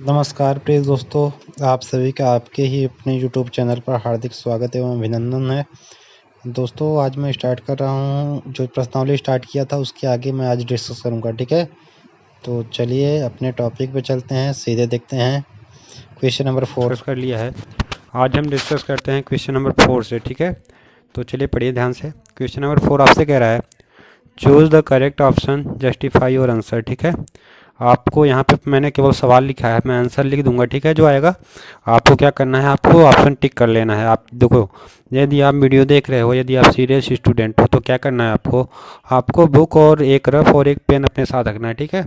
नमस्कार प्रिय दोस्तों, आप सभी का आपके ही अपने यूट्यूब चैनल पर हार्दिक स्वागत एवं अभिनंदन है। दोस्तों आज मैं स्टार्ट कर रहा हूँ, जो प्रश्नावली स्टार्ट किया था उसके आगे मैं आज डिस्कस करूँगा, ठीक है। तो चलिए अपने टॉपिक पे चलते हैं, सीधे देखते हैं क्वेश्चन नंबर 4। डिस्कस कर लिया है। आज हम डिस्कस करते हैं क्वेश्चन नंबर 4 से, ठीक है। तो चलिए पढ़िए ध्यान से। क्वेश्चन नंबर 4 आपसे कह रहा है choose the correct option, justify your answer, ठीक है। आपको यहाँ पे मैंने केवल सवाल लिखा है, मैं आंसर लिख दूंगा, ठीक है। जो आएगा आपको क्या करना है, आपको ऑप्शन टिक कर लेना है। आप देखो, यदि आप वीडियो देख रहे हो, यदि आप सीरियस स्टूडेंट हो तो क्या करना है आपको आपको बुक और एक रफ और एक पेन अपने साथ रखना है, ठीक है।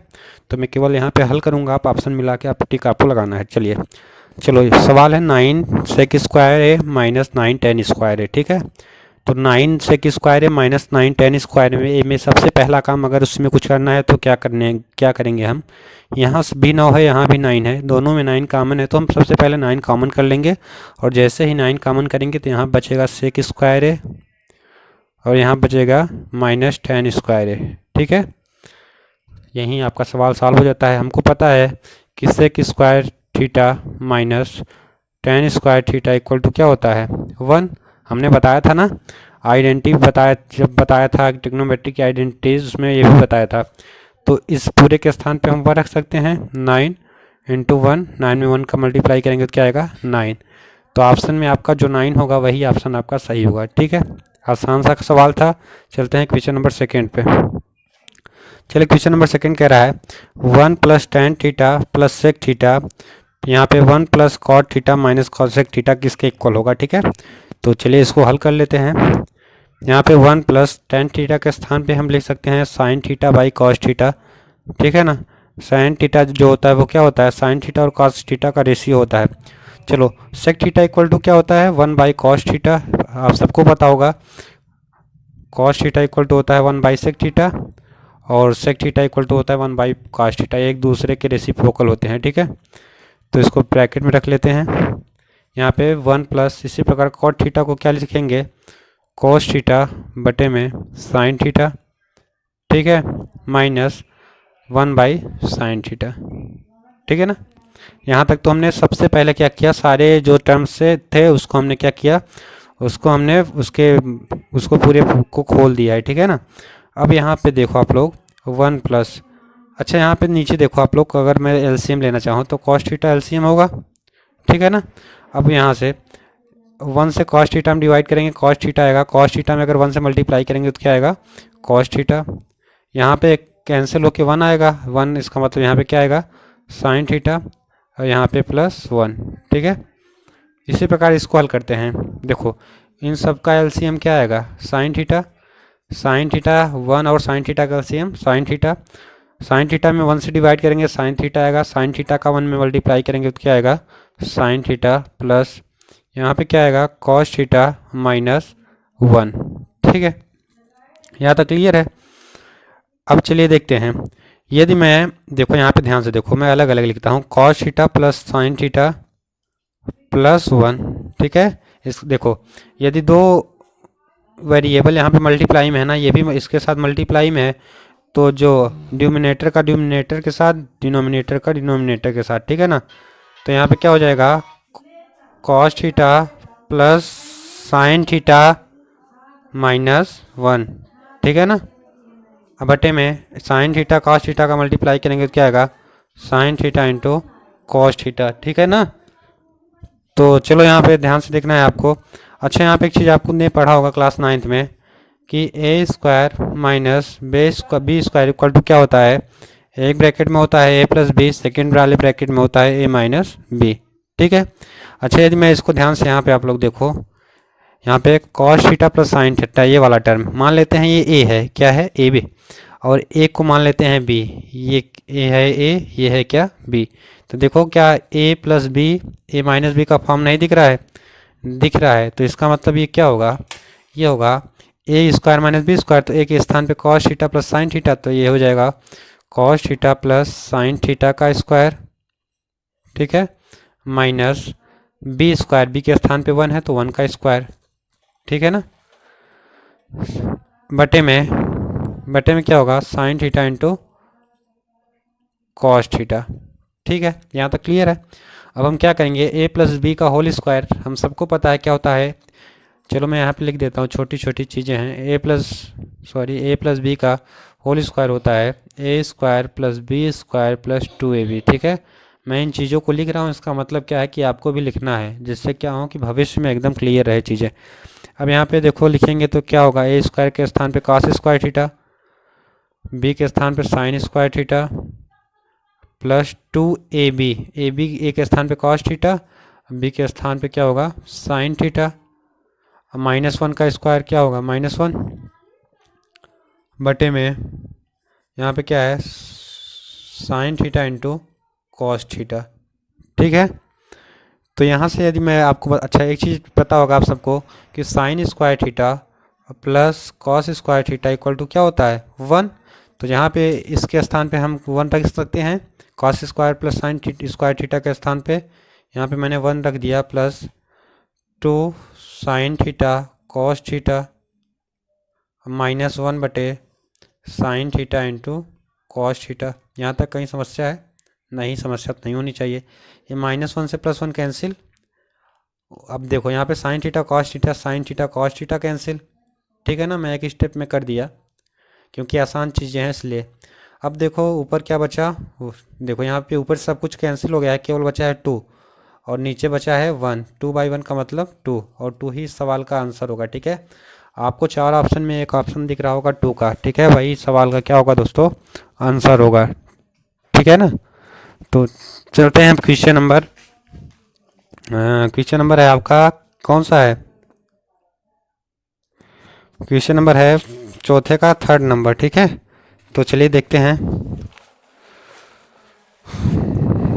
तो मैं केवल यहाँ पे हल करूँगा, आप ऑप्शन मिला के आप टिक आपको लगाना है। चलिए चलो, सवाल है 9 सेक स्क्वायर है माइनस 9 टेन स्क्वायर है, ठीक है। तो 9 सेक स्क्वायर है माइनस 9 टेन स्क्वायर में सबसे पहला काम, अगर उसमें कुछ करना है तो क्या करेंगे हम, यहाँ भी 9 है, यहाँ भी 9 है, दोनों में 9 कॉमन है, तो हम सबसे पहले 9 कॉमन कर लेंगे। और जैसे ही 9 कॉमन करेंगे तो यहाँ बचेगा सेक स्क्वायर है और यहाँ बचेगा माइनस 10 स्क्वायर है, ठीक है। यहीं आपका सवाल सॉल्व हो जाता है। हमको पता है कि sec square theta minus 10 square theta equal to क्या होता है, 1। हमने बताया था ना, आइडेंटिटी बताया, जब बताया था ट्रिग्नोमेट्री की आइडेंटिटीज, उसमें ये भी बताया था। तो इस पूरे के स्थान पे हम 1 रख सकते हैं। 9 इंटू 1, 9 में 1 का मल्टीप्लाई करेंगे तो क्या आएगा 9। तो ऑप्शन में आपका जो 9 होगा वही ऑप्शन आपका सही होगा, ठीक है। आसान सा सवाल था। चलते हैं क्वेश्चन नंबर सेकेंड पे। चलिए क्वेश्चन नंबर सेकेंड कह रहा है 1 plus ten theta plus sec theta, यहाँ पे 1 plus cot theta minus cot sec theta किसके इक्वल होगा, ठीक है। तो चलिए इसको हल कर लेते हैं। यहाँ पे 1 प्लस टेन थीटा के स्थान पे हम लिख सकते हैं sine theta by cos theta, ठीक है ना। साइन थीटा जो होता है वो क्या होता है, साइन थीटा और कॉस थीटा का रेशियो होता है। चलो, सेक थीटा इक्वल टू क्या होता है, 1 बाई कॉस थीटा, आप सबको पता होगा। कॉस थीटा इक्वल टू होता है 1 बाई सेक थीटा और सेक थीटा इक्वल टू होता है 1 बाई कॉस थीटा, एक दूसरे के रेसिप्रोकल होते हैं, ठीक है। तो इसको ब्रैकेट में रख लेते हैं। यहाँ पे 1 प्लस, इसी प्रकार कॉट थीटा को क्या लिखेंगे, कॉस थीटा बटे में साइन थीटा, ठीक है, माइनस 1 बाई साइन थीटा, ठीक है ना। यहाँ तक तो हमने सबसे पहले क्या किया, सारे जो टर्म्स से थे उसको हमने क्या किया, उसको हमने उसको पूरे को खोल दिया है, ठीक है ना। अब यहाँ पे देखो आप लोग 1 प्लस, अच्छा यहाँ पे नीचे देखो आप लोग, अगर मैं एलसीएम लेना चाहूँ तो कॉस थीटा एलसीएम होगा, ठीक है ना। अब यहाँ से 1 से कॉस थीटा हम डिवाइड करेंगे, कॉस थीटा आएगा, कॉस थीटा में अगर 1 से मल्टीप्लाई करेंगे तो क्या आएगा कॉस थीटा। यहाँ पे कैंसिल होके 1 आएगा, 1 इसका मतलब यहाँ पे क्या आएगा साइन थीटा और यहाँ पे प्लस 1, ठीक है। इसी प्रकार इसको हल करते हैं। देखो इन सब का एलसीएम क्या आएगा साइन थीटा, साइन थीटा 1 और साइन थीटा का LCM sine theta, sine theta में 1 से डिवाइड करेंगे साइन थीटा आएगा, साइन थीटा का 1 में मल्टीप्लाई करेंगे तो क्या आएगा साइन थीटा प्लस यहाँ पे क्या आएगा कॉस थीटा माइनस 1, ठीक है। यहाँ तक क्लियर है। अब चलिए देखते हैं, यदि मैं, देखो यहाँ पे ध्यान से देखो, मैं अलग अलग लिखता हूँ, cos theta plus sine theta plus 1, ठीक है। इस देखो, यदि दो वेरिएबल यहाँ पे मल्टीप्लाई में है ना, ये भी इसके साथ मल्टीप्लाई में है, तो जो डिनोमिनेटर का डिनोमिनेटर के साथ, डिनोमिनेटर का डिनोमिनेटर के साथ, ठीक है ना। तो यहाँ पे क्या हो जाएगा cos theta plus sine theta minus 1, ठीक है ना। अब बटे में साइन थीटा कॉस थीटा का मल्टीप्लाई करेंगे तो क्या आएगा sine theta into cos theta, ठीक है ना। तो चलो यहाँ पे ध्यान से देखना है आपको। अच्छा यहाँ पे एक चीज़ आपको ने पढ़ा होगा क्लास 9th में कि A square minus B square equal to क्या होता है, एक ब्रैकेट में होता है ए प्लस बी, सेकेंड वाले ब्रैकेट में होता है ए माइनस बी, ठीक है। अच्छा यदि मैं इसको ध्यान से यहाँ पे आप लोग देखो, यहाँ पे cos theta plus sine theta ये वाला टर्म मान लेते हैं ये ए है, क्या है ए बी, और ए को मान लेते हैं बी, ये ए है ए, ये है क्या बी। तो देखो क्या ए प्लस बी ए माइनस बी का फॉर्म नहीं दिख रहा है, दिख रहा है। तो इसका मतलब ये क्या होगा, ये होगा ए स्क्वायर माइनस बी स्क्वायर, तो ए के स्थान पे cos theta plus sine theta, तो ये हो जाएगा cos theta plus sine theta का स्क्वायर, ठीक है, माइनस बी स्क्वायर, बी के स्थान पे 1 है तो 1 का स्क्वायर, ठीक है ना। बटे में क्या होगा sine theta into cos theta, ठीक है, यहाँ तक क्लियर है। अब हम क्या करेंगे, ए प्लस बी का होल स्क्वायर हम सबको पता है क्या होता है। चलो मैं यहाँ पे लिख देता हूँ, छोटी छोटी चीज़ें हैं। ए प्लस बी का होल स्क्वायर होता है A square plus B square plus 2ab। ठीक है, मैं इन चीज़ों को लिख रहा हूँ, इसका मतलब क्या है कि आपको भी लिखना है, जिससे क्या हो कि भविष्य में एकदम क्लियर रहे चीज़ें। अब यहाँ पे देखो लिखेंगे तो क्या होगा, ए स्क्वायर के स्थान पे कॉस स्क्वायर थीटा, बी के स्थान पे sign square theta plus 2ab। ए के स्थान पे कॉस थीटा, बी के स्थान पे क्या होगा साइन थीटा। -1 का स्क्वायर क्या होगा -1 बटे में यहाँ पे क्या है sine theta into cos theta. ठीक है, तो यहाँ से यदि मैं आपको अच्छा एक चीज़ पता होगा आप सबको कि sine square theta plus cos square theta equal to क्या होता है 1। तो यहाँ पे इसके स्थान पे हम 1 रख सकते हैं, cos square plus sine square theta के स्थान पे यहाँ पे मैंने 1 रख दिया, plus 2 sine theta cos theta -1 बटे sine theta into cos theta. यहाँ तक कहीं समस्या है? नहीं, समस्या तो नहीं होनी चाहिए। ये -1 से +1 कैंसिल। अब देखो यहाँ पे sine theta cos theta cancel. ठीक है ना, मैं एक स्टेप में कर दिया क्योंकि आसान चीज़ें हैं इसलिए। अब देखो ऊपर क्या बचा, देखो यहाँ पे ऊपर सब कुछ कैंसिल हो गया है, केवल बचा है 2 और नीचे बचा है 1। 2/1 का मतलब 2 और 2 ही सवाल का आंसर होगा। ठीक है, आपको 4 ऑप्शन में एक ऑप्शन दिख रहा होगा 2 का। ठीक है, वही सवाल का क्या होगा दोस्तों आंसर होगा। ठीक है ना, तो चलते हैं क्वेश्चन नंबर है आपका कौन सा है, क्वेश्चन नंबर है चौथे का 3rd नंबर। ठीक है, तो चलिए देखते हैं।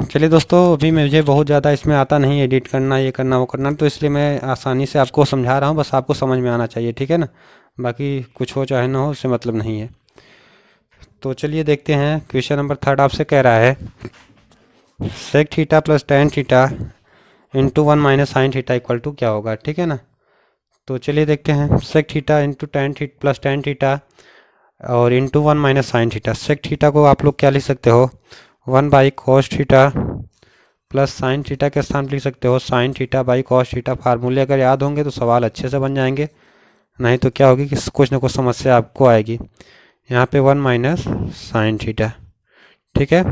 चलिए दोस्तों, अभी मुझे बहुत ज़्यादा इसमें आता नहीं, एडिट करना, ये करना, वो करना, तो इसलिए मैं आसानी से आपको समझा रहा हूँ, बस आपको समझ में आना चाहिए। ठीक है ना, बाकी कुछ हो चाहे ना हो उससे मतलब नहीं है। तो चलिए देखते हैं, क्वेश्चन नंबर 3rd आपसे कह रहा है sec theta plus ten theta into 1 minus sine theta equal to क्या होगा। ठीक है ना, तो चलिए देखते हैं, sec theta into plus ten theta और into 1 minus sine theta. Sec theta को आप लोग क्या लिख सकते हो 1/cos theta plus sine theta के स्थान पर लिख सकते हो sine theta by cos theta. फार्मूले अगर याद होंगे तो सवाल अच्छे से बन जाएंगे, नहीं तो क्या होगी कि कुछ ना कुछ समस्या आपको आएगी। यहाँ पे 1 माइनस साइन थीटा। ठीक है,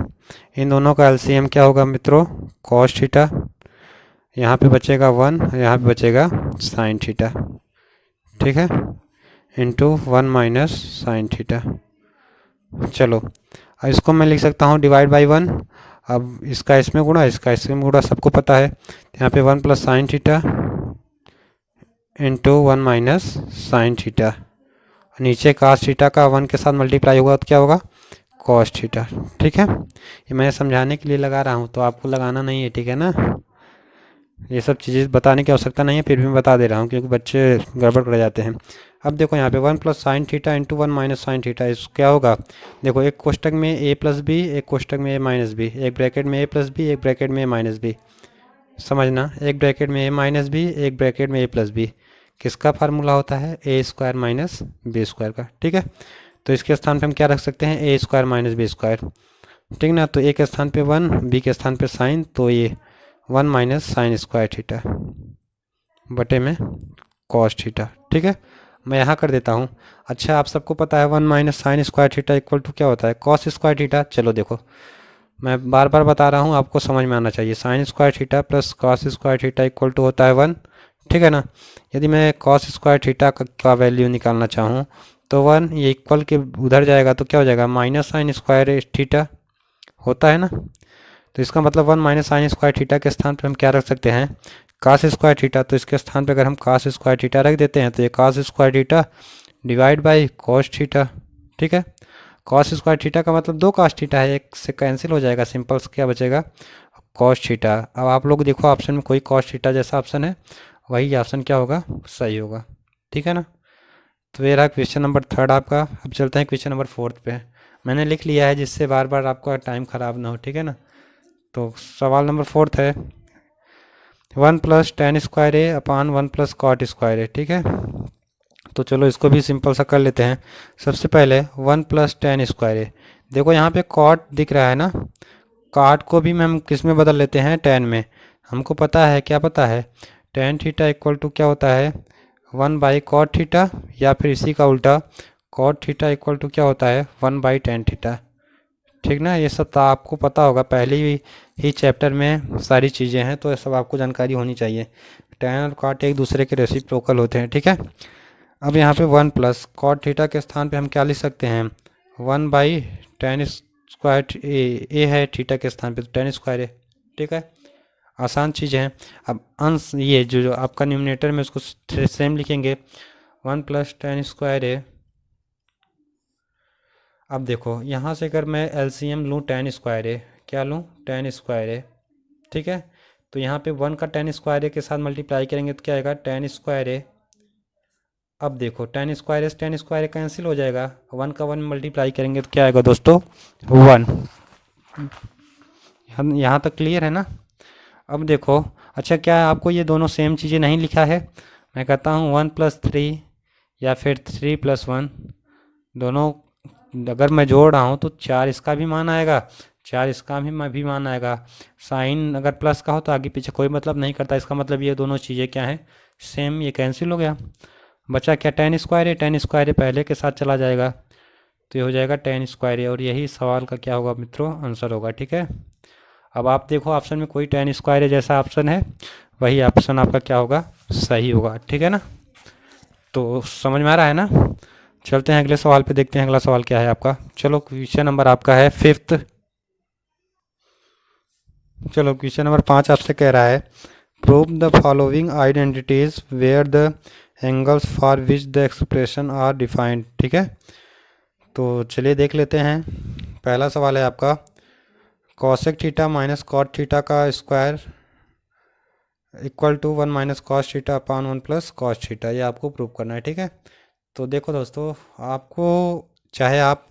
इन दोनों का एलसीएम क्या होगा मित्रों कॉस थीटा, यहाँ पे बचेगा 1, यहाँ पे बचेगा साइन थीटा। ठीक है, इंटू 1 माइनस साइन थीटा। चलो अब इसको मैं लिख सकता हूँ डिवाइड बाई 1। अब इसका इसमें गुणा, इसका इसमें गुणा, सबको पता है। यहाँ पे 1 plus sine theta into 1 minus sine theta, नीचे कास थीटा का 1 के साथ मल्टीप्लाई होगा तो क्या होगा कॉस थीटा। ठीक है, ये मैं समझाने के लिए लगा रहा हूँ, तो आपको लगाना नहीं है। ठीक है ना, ये सब चीज़ें बताने की आवश्यकता नहीं है, फिर भी मैं बता दे रहा हूँ क्योंकि बच्चे गड़बड़ कर जाते हैं। अब देखो यहाँ पे 1 plus sine theta into 1 minus sine theta, इस क्या होगा, देखो एक कोष्टक में a प्लस बी, एक कोष्टक में a माइनस बी, एक ब्रैकेट में a प्लस बी, एक ब्रैकेट में a माइनस बी। समझना, एक ब्रैकेट में a माइनस बी, एक ब्रैकेट में a प्लस बी। किसका फार्मूला होता है a square minus B square का। ठीक है, तो इसके स्थान पे हम क्या रख सकते हैं a square minus B square. ठीक ना, तो a के स्थान पे 1, b के स्थान पे साइन, तो ये 1 माइनस साइन स्क्वायर थीटा बटे में कॉस थीटा। ठीक है, मैं यहाँ कर देता हूँ। अच्छा, आप सबको पता है 1 minus sine square theta equal to क्या होता है कॉस स्क्वायर थीटा। चलो देखो, मैं बार बार बता रहा हूँ, आपको समझ में आना चाहिए। Sine square theta plus cos square theta equal to होता है 1। ठीक है ना, यदि मैं कॉस स्क्वायर थीटा का वैल्यू निकालना चाहूँ तो 1 ये इक्वल के उधर जाएगा तो क्या हो जाएगा माइनस साइन स्क्वायर थीटा होता है ना। तो इसका मतलब 1 माइनस साइन स्क्वायर थीटा के स्थान पर हम क्या रख सकते हैं कास स्क्वायर थीटा। तो इसके स्थान पर अगर हम कास स्क्वायर थीटा रख देते हैं तो ये cos square theta divide by cos theta. ठीक है, कॉस स्क्वायर थीटा का मतलब 2 कास थीटा है, एक से कैंसिल हो जाएगा, सिंपल से क्या बचेगा कॉस थीटा। अब आप लोग देखो ऑप्शन में कोई कॉस थीटा जैसा ऑप्शन है, वही ऑप्शन क्या होगा सही होगा। ठीक है ना, तो ये रहा क्वेश्चन नंबर 3rd आपका। अब चलते हैं क्वेश्चन नंबर 4th पे। मैंने लिख लिया है जिससे बार बार आपका टाइम ख़राब ना हो। ठीक है ना, तो सवाल नंबर 4th है 1 plus ten square a upon 1 plus cot square ए। ठीक है, तो चलो इसको भी सिंपल सा कर लेते हैं। सबसे पहले 1 प्लस टेन स्क्वायर ए, देखो यहाँ पे कॉट दिख रहा है ना, काट को भी हम किस में बदल लेते हैं, टेन में। हमको पता है, क्या पता है, टेन थीटा इक्वल टू क्या होता है, 1/cot थीटा, या फिर इसी का उल्टा cot थीटा इक्वल टू क्या होता है, 1/tan थीटा। ठीक ना, ये सब तो आपको पता होगा, पहले ही चैप्टर में सारी चीज़ें हैं, तो ये सब आपको जानकारी होनी चाहिए। tan और cot एक दूसरे के रेसिप्रोकल होते हैं, ठीक है। अब यहाँ पे 1 प्लस cot थीटा के स्थान पे हम क्या लिख सकते हैं, 1/tan स्क्वायर, ए है थीटा के स्थान पे, तो tan स्क्वायर है, ठीक है। आसान चीज़ है। अब अंश ये जो आपका न्यूमरेटर में उसको सेम लिखेंगे, 1 प्लस tan स्क्वायर है। अब देखो यहाँ से अगर मैं एलसीएम लूँ tan स्क्वायर है, क्या लूँ, tan स्क्वायर है, ठीक है। तो यहाँ पे 1 का tan स्क्वायर है के साथ मल्टीप्लाई करेंगे तो क्या आएगा, tan स्क्वायर है। अब देखो tan स्क्वायर कैंसिल हो जाएगा, 1 का 1 मल्टीप्लाई करेंगे तो क्या आएगा दोस्तों, 1। यहाँ तक क्लियर है ना। अब देखो, अच्छा क्या आपको ये दोनों सेम चीज़ें नहीं लिखा है, मैं कहता हूँ 1+3 या फिर 3+1, दोनों अगर मैं जोड़ रहा हूँ तो 4 इसका भी मान आएगा, 4 इसका भी मान आएगा। साइन अगर प्लस का हो तो आगे पीछे कोई मतलब नहीं करता, इसका मतलब ये दोनों चीज़ें क्या हैं, सेम, ये कैंसिल हो गया। बचा क्या, tan स्क्वायर है, tan स्क्वायर है पहले के साथ चला जाएगा, तो ये हो जाएगा tan स्क्वायर है, और यही सवाल का क्या होगा मित्रों, आंसर होगा, ठीक है। अब आप देखो ऑप्शन में कोई tan स्क्वायर है जैसा ऑप्शन है, वही ऑप्शन आपका क्या होगा, सही होगा, ठीक है ना। तो समझ में आ रहा है ना। चलते हैं अगले सवाल पे, देखते हैं अगला सवाल क्या है आपका। चलो क्वेश्चन नंबर आपका है 5th। चलो क्वेश्चन नंबर 5 आपसे कह रहा है, prove the following identities where the angles for which the expression are defined, ठीक है। तो चलिए देख लेते हैं। पहला सवाल है आपका, cosec theta minus cot theta का square equal to 1 minus cos theta upon 1 plus cos theta, ये आपको प्रूव करना है, ठीक है। तो देखो दोस्तों, आपको चाहे आप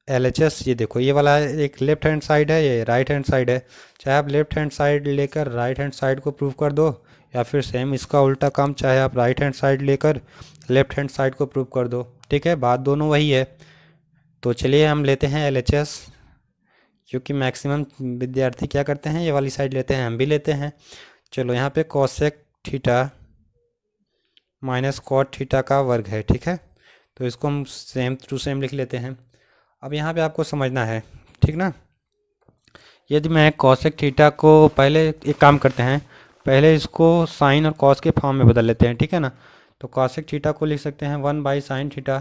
LHS, ये देखो ये वाला एक लेफ्ट हैंड साइड है, ये राइट हैंड साइड है, चाहे आप लेफ्ट हैंड साइड लेकर राइट हैंड साइड को प्रूव कर दो, या फिर सेम इसका उल्टा काम, चाहे आप राइट हैंड साइड लेकर लेफ्ट हैंड साइड को प्रूव कर दो, ठीक है, बात दोनों वही है। तो चलिए हम लेते हैं LHS, क्योंकि मैक्सिमम विद्यार्थी क्या करते हैं, ये वाली साइड लेते हैं, हम भी लेते हैं। चलो यहाँ पे cosec theta minus cot theta का वर्ग है, ठीक है, तो इसको हम सेम टू सेम लिख लेते हैं। अब यहाँ पे आपको समझना है, ठीक ना। यदि मैं कॉसेक थीटा को, पहले एक काम करते हैं, पहले इसको साइन और कॉस के फॉर्म में बदल लेते हैं, ठीक है ना। तो कॉसेक थीटा को लिख सकते हैं 1/sin थीटा,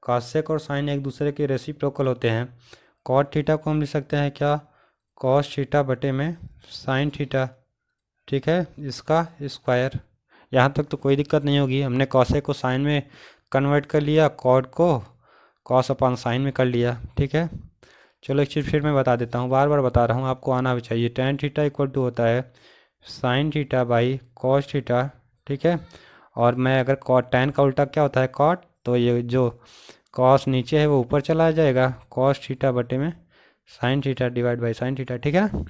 कॉसेक और साइन एक दूसरे के रेसिप्रोकल होते हैं। कॉट थीटा को हम लिख सकते हैं क्या, कॉस थीटा बटे में साइन थीटा, ठीक है, इसका स्क्वायर। यहाँ तक तो कोई दिक्कत नहीं होगी, हमने कॉसेक को साइन में कन्वर्ट कर लिया, कॉट को कॉस अपॉन साइन में कर लिया, ठीक है। चलो एक चीज़ फिर मैं बता देता हूँ, बार बार बता रहा हूँ, आपको आना भी चाहिए। tan थीटा इक्वल टू होता है sine theta by cos theta, ठीक है। और मैं अगर कॉट, tan का उल्टा क्या होता है, कॉट, तो ये जो कॉस नीचे है वो ऊपर चला जाएगा, कॉस थीटा बटे में sine theta divide by sine theta, ठीक है ना।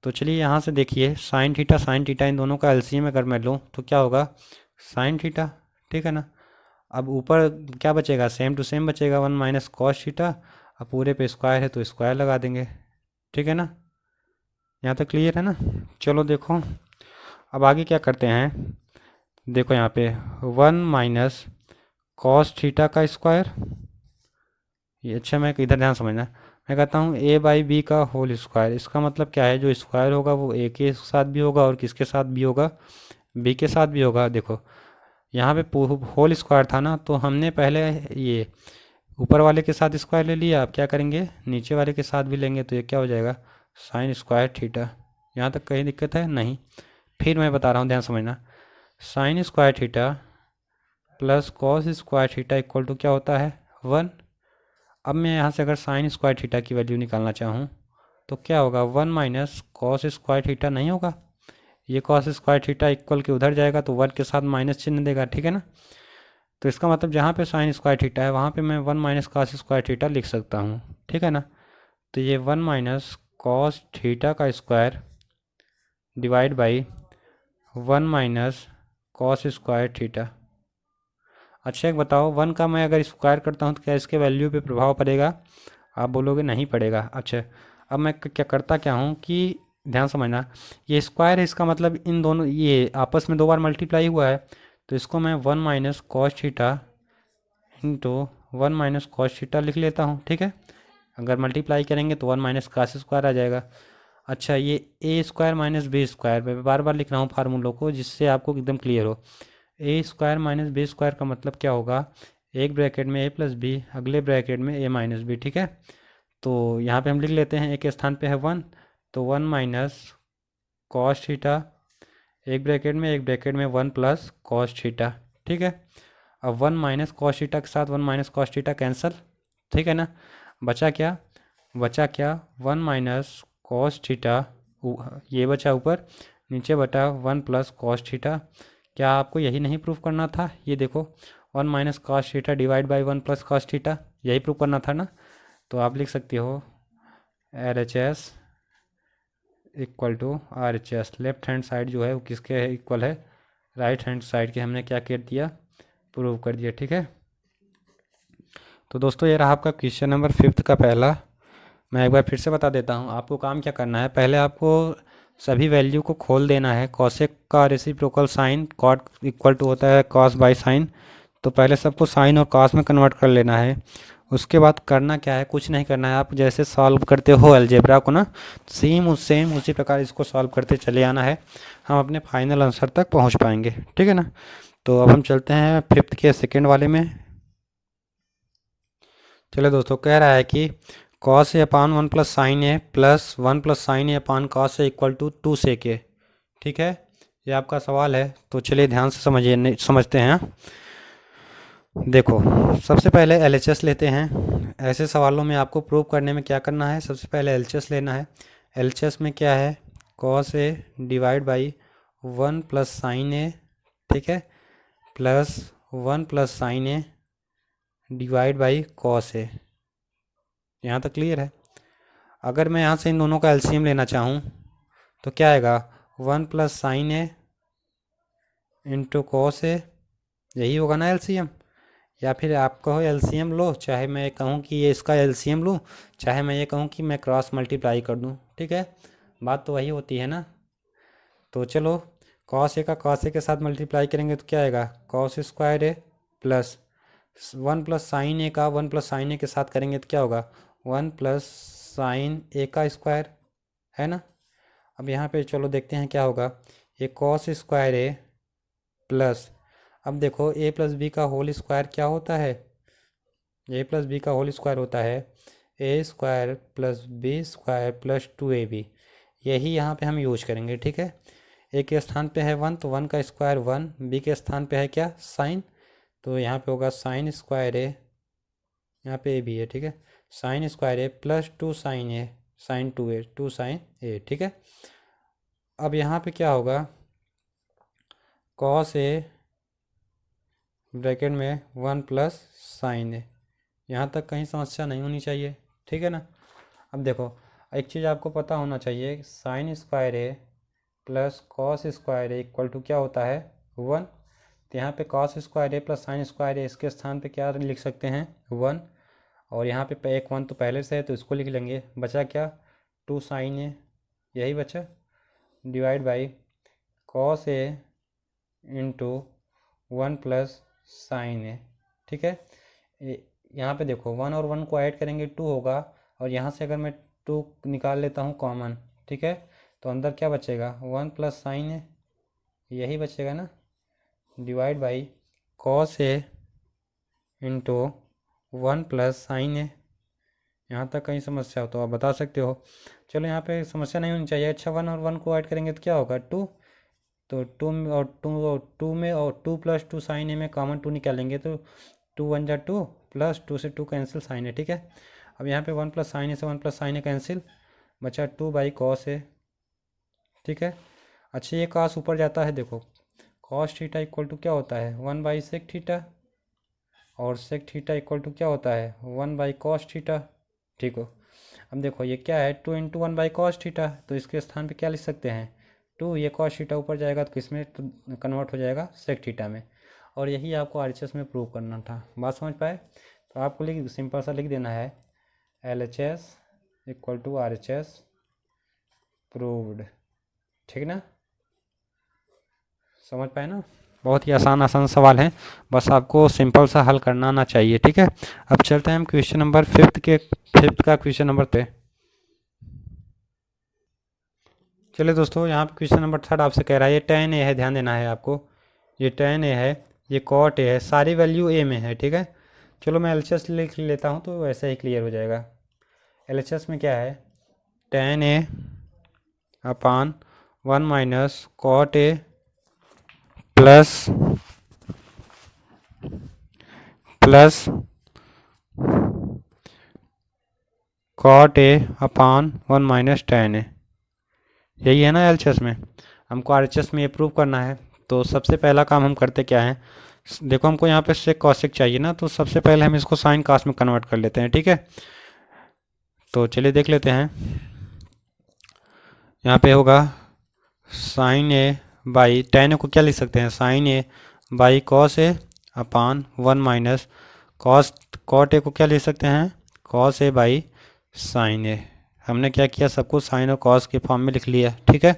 तो चलिए यहाँ से देखिए, साइन थीटा इन दोनों का एलसीएम अगर मैं लूँ तो क्या होगा, साइन थीटा, ठीक है ना। अब ऊपर क्या बचेगा, सेम टू सेम बचेगा, 1 माइनस कॉस थीटा, अब पूरे पे स्क्वायर है तो स्क्वायर लगा देंगे, ठीक है ना। यहाँ तक क्लियर है ना। चलो देखो अब आगे क्या करते हैं, देखो यहाँ पे 1 माइनस कॉस थीटा का स्क्वायर, ये अच्छा, मैं इधर ध्यान समझना, मैं कहता हूँ a/b का होल स्क्वायर, इसका मतलब क्या है, जो स्क्वायर होगा वो a के साथ भी होगा और किसके साथ भी होगा, b के साथ भी होगा। देखो यहाँ पे होल स्क्वायर था ना, तो हमने पहले ये ऊपर वाले के साथ स्क्वायर ले लिया, अब क्या करेंगे, नीचे वाले के साथ भी लेंगे, तो ये क्या हो जाएगा, साइन स्क्वायर थीटा। यहाँ तक कहीं दिक्कत है नहीं। फिर मैं बता रहा हूँ, ध्यान समझना, sine square theta plus cos square theta equal to क्या होता है, 1। अब मैं यहाँ से अगर साइन स्क्वायर थीटा की वैल्यू निकालना चाहूँ तो क्या होगा, 1 माइनस कॉस स्क्वायर थीटा नहीं होगा, ये कॉस स्क्वायर थीटा इक्वल के उधर जाएगा तो 1 के साथ माइनस चिन्ह देगा, ठीक है ना। तो इसका मतलब जहाँ पे साइन स्क्वायर थीटा है वहाँ पे मैं 1 माइनस कॉस स्क्वायर थीटा लिख सकता हूँ, ठीक है ना। तो ये 1 माइनस कॉस थीटा का square divide by 1 minus cos square theta. अच्छा एक बताओ, 1 का मैं अगर स्क्वायर करता हूँ तो क्या इसके वैल्यू पे प्रभाव पड़ेगा, आप बोलोगे नहीं पड़ेगा। अच्छा अब मैं क्या करता क्या हूँ कि ध्यान समझना, ये स्क्वायर है, इसका मतलब इन दोनों ये आपस में 2 बार मल्टीप्लाई हुआ है, तो इसको मैं 1 minus cos theta into 1 minus cos theta लिख लेता हूँ, ठीक है। अगर मल्टीप्लाई करेंगे तो 1 माइनस कास स्क्वायर आ जाएगा। अच्छा, ये ए स्क्वायर माइनस बी स्क्वायर, मैं बार बार लिख रहा हूँ फार्मूलों को जिससे आपको एकदम क्लियर हो। ए स्क्वायर माइनस बी स्क्वायर का मतलब क्या होगा, एक ब्रैकेट में ए प्लस बी, अगले ब्रैकेट में ए माइनस बी, ठीक है। तो यहाँ पे हम लिख लेते हैं, ए के स्थान पे है 1, तो 1 माइनस कॉस थीटा, एक ब्रैकेट में 1 प्लस कॉस थीटा, ठीक है। अब 1 माइनस कॉस थीटा के साथ 1 माइनस कॉस थीटा कैंसिल, ठीक है ना। बचा क्या, 1 माइनस कॉस थीटा, ये बचा ऊपर, नीचे बटा 1 प्लस कॉस थीटा। क्या आपको यही नहीं प्रूफ करना था, ये देखो 1 minus cos theta divide by 1 plus cos theta, यही प्रूफ करना था ना। तो आप लिख सकते हो LHS equal to RHS। Left hand side जो है वो किसके इक्वल है, राइट हैंड साइड के, हमने क्या कर दिया, प्रूव कर दिया, ठीक है। तो दोस्तों ये रहा आपका क्वेश्चन नंबर 5 का पहला। मैं एक बार फिर से बता देता हूँ, आपको काम क्या करना है, पहले आपको सभी वैल्यू को खोल देना है। कॉसेक का reciprocal sine cot equal to होता है कॉस बाई साइन, तो पहले सबको साइन और कॉस में कन्वर्ट कर लेना है। उसके बाद करना क्या है, कुछ नहीं करना है, आप जैसे सॉल्व करते हो अलजेब्रा को ना, सेम उसी प्रकार इसको सॉल्व करते चले आना है, हम अपने फाइनल आंसर तक पहुंच पाएंगे, ठीक है ना। तो अब हम चलते हैं 5th के सेकेंड वाले में। चलो दोस्तों, कह रहा है कि cos a upon 1 plus sine a plus 1 plus sine a upon cos a equal to 2 sec a, ठीक है। ये आपका सवाल है, तो चलिए ध्यान से समझते हैं। देखो, सबसे पहले LHS लेते हैं। ऐसे सवालों में आपको प्रूव करने में क्या करना है, सबसे पहले LHS लेना है। LHS में क्या है, cos A divide by 1 plus sine A, ठीक है, plus 1 plus sine A divide by cos A. यहाँ तक क्लियर है। अगर मैं यहाँ से इन दोनों का LCM लेना चाहूँ तो क्या आएगा, 1 plus sine A into cos ए, यही होगा ना LCM। या फिर आप कहो LCM लो, चाहे मैं कहूँ कि ये इसका LCM लूँ, चाहे मैं ये कहूँ कि मैं क्रॉस मल्टीप्लाई कर दूँ, ठीक है, बात तो वही होती है ना। तो चलो, कॉस ए का कॉस ए के साथ मल्टीप्लाई करेंगे तो क्या आएगा, कॉस स्क्वायर ए प्लस 1 प्लस साइन ए का 1 प्लस साइन ए के साथ करेंगे तो क्या होगा, 1 प्लस साइन ए का स्क्वायर, है ना। अब यहाँ पे चलो देखते हैं क्या होगा, ये कॉस स्क्वायर ए प्लस, अब देखो ए प्लस बी का होल स्क्वायर क्या होता है, ए प्लस बी का होल स्क्वायर होता है A square plus B square plus 2ab। यही यहाँ पे हम यूज करेंगे, ठीक है। ए के स्थान पे है 1, तो 1 का स्क्वायर 1, बी के स्थान पे है क्या, साइन, तो यहाँ पे होगा साइन स्क्वायर ए, यहाँ पे ए भी है, ठीक है, sine square A plus 2 sign A, sign 2a, 2 sign A, ठीक है। अब यहाँ पे क्या होगा, कॉस ए ब्रैकेट में 1 प्लस साइन ए, यहाँ तक कहीं समस्या नहीं होनी चाहिए, ठीक है ना। अब देखो, एक चीज़ आपको पता होना चाहिए, sine square A plus cos square a equal to क्या होता है, 1। तो यहाँ पे cos square A plus sine square a, इसके स्थान पे क्या लिख सकते हैं, 1, और यहाँ पे एक 1 तो पहले से है तो इसको लिख लेंगे। बचा क्या, 2 साइन ए, यही बचा, divide by cos A into 1 plus sine A, ठीक है। यहाँ पे देखो 1 और 1 को ऐड करेंगे 2 होगा, और यहाँ से अगर मैं 2 निकाल लेता हूँ कॉमन, ठीक है, तो अंदर क्या बचेगा, 1 प्लस साइन ए, यही बचेगा ना, divide by cos A into 1 plus sine A. यहाँ तक कहीं समस्या हो तो आप बता सकते हो। चलो, यहाँ पे समस्या नहीं होनी चाहिए। अच्छा, 1 और 1 को ऐड करेंगे तो क्या होगा, 2, तो 2 में और 2 प्लस 2 साइन ए में कॉमन 2 निकालेंगे तो 2 1 जा 2, प्लस 2 से 2 कैंसिल साइन ए, ठीक है। अब यहाँ पे 1 प्लस साइन ए से 1 प्लस साइन ए कैंसिल, बचा 2 बाई कॉस ए, ठीक है। अच्छा, ये कॉस ऊपर जाता है, देखो कॉस थीटा इक्वल टू क्या होता है, 1 बाई सेक थीटा, और सेक थीटा इक्वल टू क्या होता है, 1 बाई कॉस थीटा, ठीक हो। अब देखो ये क्या है, 2 इंटू 1 बाई कॉस थीटा, तो इसके स्थान पे क्या लिख सकते हैं, 2, ये कॉस थीटा ऊपर जाएगा तो किस में तो कन्वर्ट हो जाएगा, सेक थीटा में। और यही आपको RHS में प्रूव करना था। बात समझ पाए, तो आपको सिंपल सा लिख देना है LHS equal to RHS proved. ठीक ना, समझ पाए ना। बहुत ही आसान आसान सवाल हैं, बस आपको सिंपल सा हल करना आना चाहिए। ठीक है, अब चलते हैं हम क्वेश्चन नंबर फिफ्थ का क्वेश्चन नंबर पे। चलिए दोस्तों, यहाँ पे क्वेश्चन नंबर थर्ड आपसे कह रहा है, ये tan a है, ध्यान देना है आपको। ये tan a है, ये cot a है, सारी वैल्यू a में है। ठीक है, चलो मैं LHS लिख लेता हूँ तो वैसे ही क्लियर हो जाएगा। LHS में क्या है, tan a upon 1 minus cot a plus cot a upon 1 minus tan a, यही है ना LHS में। हमको RHS में ये प्रूव करना है, तो सबसे पहला काम हम करते क्या है, देखो हमको यहाँ पे सेक कॉसेक चाहिए ना, तो सबसे पहले हम इसको साइन कास में कन्वर्ट कर लेते हैं। ठीक है, तो चलिए देख लेते हैं। यहाँ पे होगा sine a by tan a को क्या लिख सकते हैं, sine a by cos a upon 1 minus cot a को क्या लिख सकते हैं, cos a by sine a. हमने क्या किया, सब कुछ साइन और कॉस के फॉर्म में लिख लिया। ठीक है,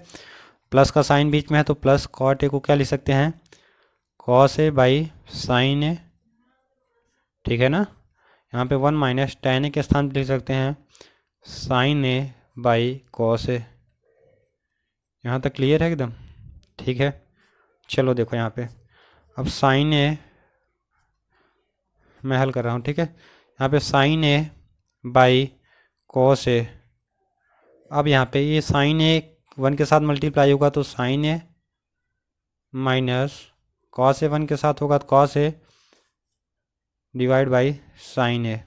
प्लस का साइन बीच में है तो प्लस कॉट ए को क्या लिख सकते हैं, cos a by sine A. ठीक है ना, यहाँ पे 1 माइनस tan a के स्थान पर लिख सकते हैं sine a by cos A. यहाँ तक क्लियर है एकदम। ठीक है, चलो देखो यहाँ पे, अब साइन ए मैं हल कर रहा हूँ। ठीक है, यहाँ पे साइन ए बाई कॉस ए। अब यहाँ पे ये साइन ए 1 के साथ मल्टीप्लाई होगा तो sine A minus cos A 1 के साथ होगा तो cos A divide by sine A.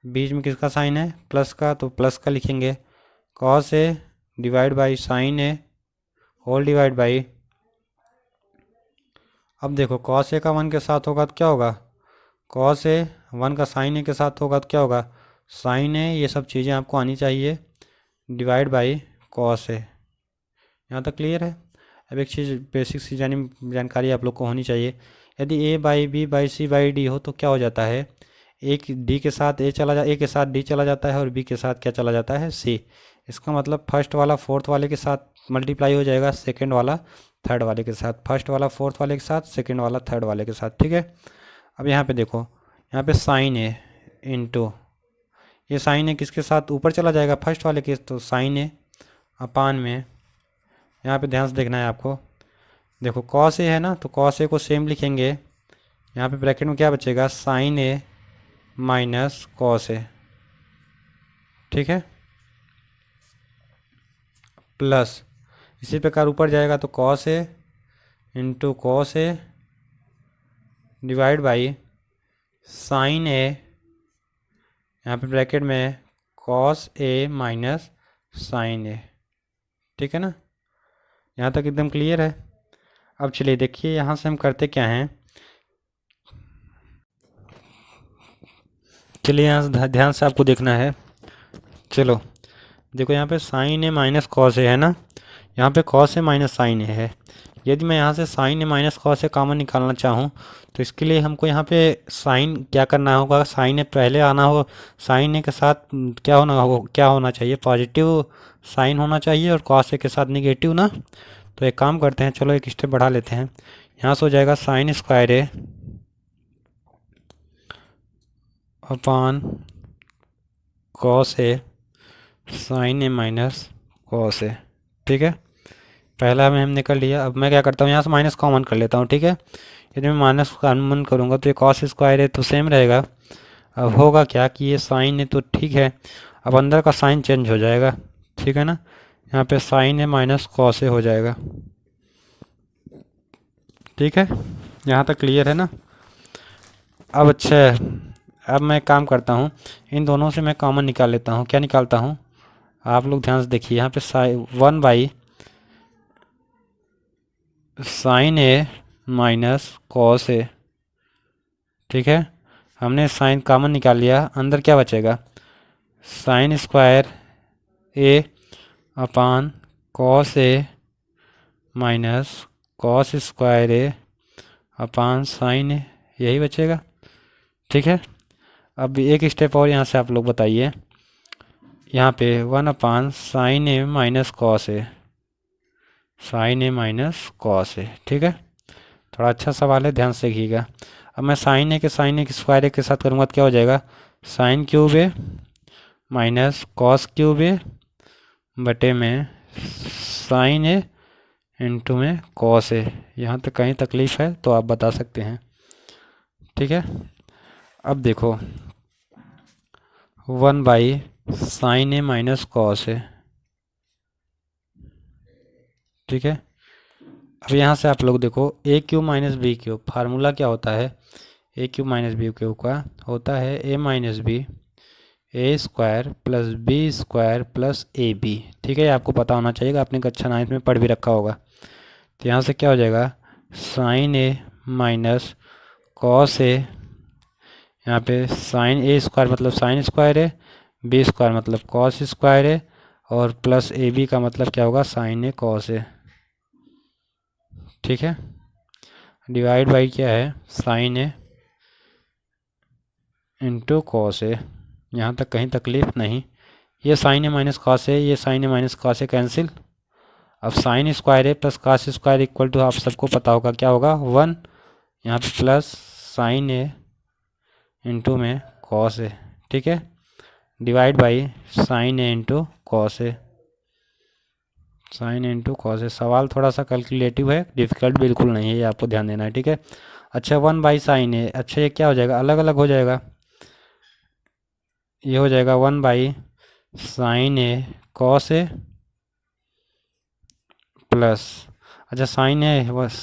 बीच में किसका साइन है, प्लस का, तो प्लस का लिखेंगे cos A divide by sine a whole divide by. अब देखो कॉस ए का 1 के साथ होगा तो क्या होगा, कॉस ए 1 का साइन ए के साथ होगा तो क्या होगा, साइन ए। ये सब चीज़ें आपको आनी चाहिए, डिवाइड बाई कॉस ए। यहाँ तक क्लियर है। अब एक चीज़ बेसिक सी जानकारी आप लोग को होनी चाहिए, यदि A by B by C by D हो तो क्या हो जाता है, एक डी के साथ ए के साथ डी चला जाता है और बी के साथ क्या चला जाता है, सी। इसका मतलब फर्स्ट वाला फोर्थ वाले के साथ मल्टीप्लाई हो जाएगा, सेकंड वाला थर्ड वाले के साथ, फर्स्ट वाला फोर्थ वाले के साथ, सेकंड वाला थर्ड वाले के साथ। ठीक है, अब यहाँ पे देखो, यहाँ पे साइन ए इंटू ये साइन ए किसके साथ ऊपर चला जाएगा, फर्स्ट वाले के, तो साइन ए अपान में, यहाँ पे ध्यान से देखना है आपको। देखो कॉस ए है ना, तो कॉस ए को सेम लिखेंगे, यहाँ पे ब्रैकेट में क्या बचेगा, साइन ए माइनस कॉस ए। ठीक है, प्लस इसी प्रकार ऊपर जाएगा तो cos A into cos A divide by sine A, यहाँ पे ब्रैकेट में cos A minus sine A. ठीक है ना, यहाँ तक एकदम क्लियर है। अब चलिए देखिए यहाँ से हम करते क्या हैं, चलिए यहाँ से ध्यान से आपको देखना है। चलो देखो, यहाँ पे साइन ए माइनस कॉस ए है ना, यहाँ पे कॉस ए माइनस साइन ए है। यदि मैं यहाँ से sign A minus cos A common निकालना चाहूँ तो इसके लिए हमको यहाँ पे साइन क्या करना होगा, साइन ए पहले आना हो, साइन ए के साथ क्या होना चाहिए, पॉजिटिव साइन होना चाहिए और कॉस ए के साथ निगेटिव ना। तो एक काम करते हैं, चलो एक स्टेप बढ़ा लेते हैं, यहाँ से हो जाएगा sign square a upon cos A sign A minus cos ए। ठीक है, पहला में हमने कर लिया। अब मैं क्या करता हूँ, यहाँ से माइनस कॉमन कर लेता हूँ। ठीक है, यदि मैं माइनस कॉमन करूँगा तो ये कॉस स्क्वायर है तो सेम रहेगा। अब होगा क्या कि ये साइन है तो ठीक है, अब अंदर का साइन चेंज हो जाएगा। ठीक है ना, यहाँ पे साइन है माइनस कॉस ए हो जाएगा। ठीक है, यहाँ तक क्लियर है ना। अब अच्छा, अब मैं काम करता हूँ, इन दोनों से मैं कॉमन निकाल लेता हूँ। क्या निकालता हूँ, आप लोग ध्यान से देखिए, यहाँ पे 1 by sine A minus cos ए। ठीक है, हमने साइन कॉमन निकाल लिया, अंदर क्या बचेगा, sign square a upon cos A minus cos square a upon sign A, यही बचेगा। ठीक है, अब एक स्टेप और यहाँ से आप लोग बताइए, यहाँ पे 1/sin A - cos A, sin A minus cos ए, ठीक है। थोड़ा अच्छा सवाल है, ध्यान से देखिएगा। अब मैं साइन ए के स्क्वायर ए के साथ करूँगा तो क्या हो जाएगा, साइन क्यूब ए माइनस कॉस क्यूब ए बटे में साइन ए इंटू में कॉस ए। यहाँ तक कहीं तकलीफ है तो आप बता सकते हैं, ठीक है। अब देखो 1/sin A माइनस कॉस ए, ठीक है। अब यहाँ से आप लोग देखो A cube minus B cube, formula क्या होता है, A cube minus B cube का होता है A minus B A square plus B square plus A B, ठीक है। आपको पता होना चाहिए, आपने कक्षा 9 में पढ़ भी रखा होगा। तो यहाँ से क्या हो जाएगा, sign A minus cos A, यहाँ पे साइन ए स्क्वायर मतलब साइन स्क्वायर है, बी स्क्वायर मतलब कॉस स्क्वायर है, और प्लस ए बी का मतलब क्या होगा, साइन ए कॉस ए, ठीक है। डिवाइड बाई क्या है, sine A into cos A. यहाँ तक कहीं तकलीफ नहीं। ये sine A minus cos A, ये sine A minus cos A cancel. अब sine square A plus cos square equal to, आप सबको पता होगा क्या होगा, 1। यहाँ पे प्लस साइन ए इंटू में कॉस ए, ठीक है। Divide by sine A into cos A, sine into cos A. सवाल थोड़ा सा कैलकुलेटिव है, डिफिकल्ट बिल्कुल नहीं है, ये आपको ध्यान देना है, ठीक है। अच्छा 1/sin ए, अच्छा ये क्या हो जाएगा, अलग अलग हो जाएगा, ये हो जाएगा 1/sin A cos A plus, अच्छा साइन ए बस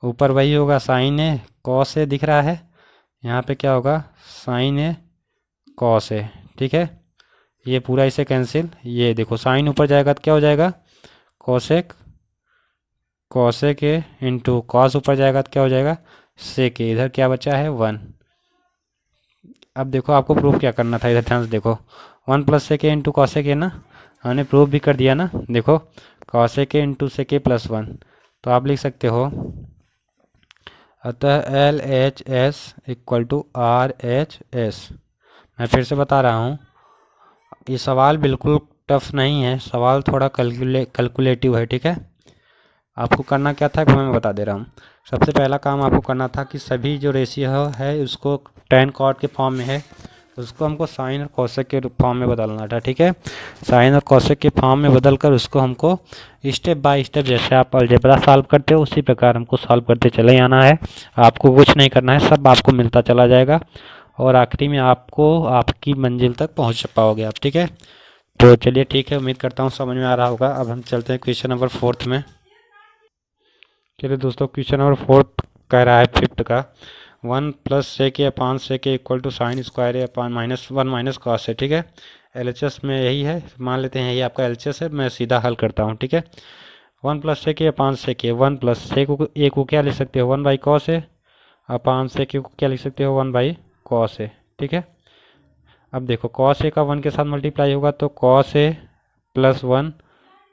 ऊपर वही होगा, साइन ए कॉस ए दिख रहा है, यहाँ पे क्या होगा, साइन ए कॉस ए, ठीक है। ये पूरा इसे कैंसिल, ये देखो साइन ऊपर जाएगा तो क्या हो जाएगा, कोसेक, कोसेक ए इंटू कॉस ऊपर जाएगा तो क्या हो जाएगा, सेक ए। इधर क्या बचा है, 1। अब देखो आपको प्रूफ क्या करना था, इधर ध्यान से देखो, 1 plus sec a into cosec a ना, हमने प्रूफ भी कर दिया ना। देखो cosec a into sec a plus 1, तो आप लिख सकते हो, अतः L H S equal to R H S. मैं फिर से बता रहा हूँ, ये सवाल बिल्कुल टफ नहीं है, सवाल थोड़ा कैलकुलेटिव है, ठीक है। आपको करना क्या था मैं बता दे रहा हूँ। सबसे पहला काम आपको करना था कि सभी जो रेशियो है उसको tan cot के फॉर्म में है, उसको हमको साइन और कोसेक के फॉर्म में बदलना था, ठीक है। साइन और कोसेक के फॉर्म में बदल कर उसको हमको स्टेप बाय स्टेप, जैसे आप अलजेब्रा सॉल्व करते हो उसी प्रकार हमको सॉल्व करते चले आना है। आपको कुछ नहीं करना है, सब आपको मिलता चला जाएगा और आखिरी में आपको आपकी मंजिल तक पहुंच पाओगे आप, ठीक है। तो चलिए ठीक है, उम्मीद करता हूँ समझ में आ रहा होगा। अब हम चलते हैं क्वेश्चन नंबर 4 में। चलिए दोस्तों, क्वेश्चन नंबर 4 कह रहा है 5th का, 1 plus sec a upon sec a equal to sine square a upon -1 minus cos है, ठीक है। एलएचएस में यही है, मान लेते हैं ये आपका एलएचएस है, मैं सीधा हल करता हूँ, ठीक है। 1 plus sec a upon sec A, 1 plus sec ए को क्या लिख सकते हो, 1/cos ए अपान सेक ए को क्या लिख सकते हो, 1/cos ए, ठीक है। अब देखो cos ए का 1 के साथ मल्टीप्लाई होगा तो cos A plus 1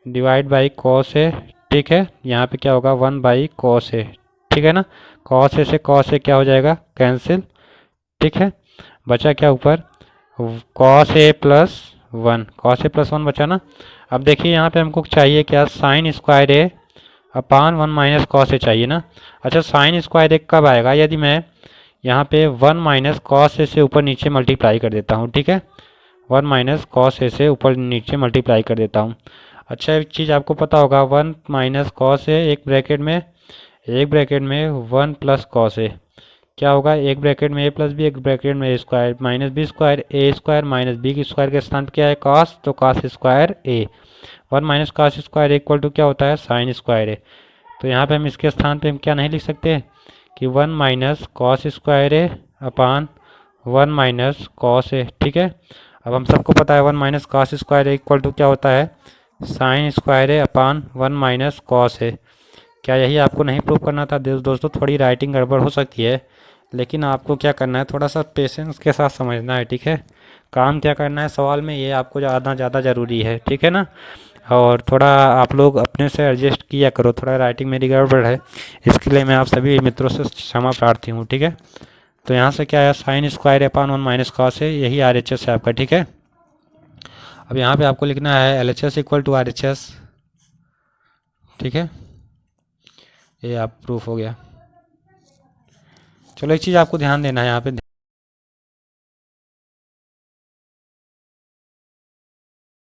divide by cos ए, ठीक है। यहाँ पे क्या होगा, 1/cos ए, ठीक है ना। cos ए से cos ए क्या हो जाएगा, कैंसिल, ठीक है। बचा क्या ऊपर, cos ए प्लस 1, cos ए प्लस 1 बचा ना। अब देखिए यहाँ पे हमको चाहिए क्या, sign square a upon 1 minus cos ए चाहिए ना। अच्छा साइन स्क्वायर ए कब आएगा, यदि मैं यहाँ पे 1 माइनस कॉस ए से ऊपर नीचे मल्टीप्लाई कर देता हूँ, ठीक है। 1 माइनस कॉस ए से ऊपर नीचे मल्टीप्लाई कर देता हूँ। अच्छा एक चीज़ आपको पता होगा, 1 माइनस कॉस ए, एक ब्रैकेट में 1 प्लस कॉस ए, क्या होगा, एक ब्रैकेट में ए प्लस बी, एक ब्रैकेट में a square minus B square, a square minus b की स्क्वायर के स्थान क्या है, कॉस, तो cos square a. 1 minus cos square equal to क्या होता है, साइन स्क्वायर ए। तो यहाँ पे हम इसके स्थान पे हम क्या नहीं लिख सकते कि 1 minus cos square a upon 1 minus cos ए, ठीक है। अब हम सबको पता है 1 minus cos square a equal to क्या होता है, sine square a upon 1 minus cos a. क्या यही आपको नहीं प्रूव करना था दोस्तों, थोड़ी राइटिंग गड़बड़ हो सकती है, लेकिन आपको क्या करना है, थोड़ा सा पेशेंस के साथ समझना है, ठीक है। काम क्या करना है सवाल में, ये आपको ज़्यादा ज़रूरी है, ठीक है ना। और थोड़ा आप लोग अपने से एडजस्ट किया करो, थोड़ा राइटिंग मेरी गड़बड़ है, इसके लिए मैं आप सभी मित्रों से क्षमा प्रार्थी हूँ, ठीक है। तो यहाँ से क्या है, sine square upon 1 minus cos है, यही RHS है आपका, ठीक है। अब यहाँ पे आपको लिखना है LHS इक्वल टू RHS, ठीक है, ये आप प्रूफ हो गया। चलो एक चीज़ आपको ध्यान देना है, यहाँ पे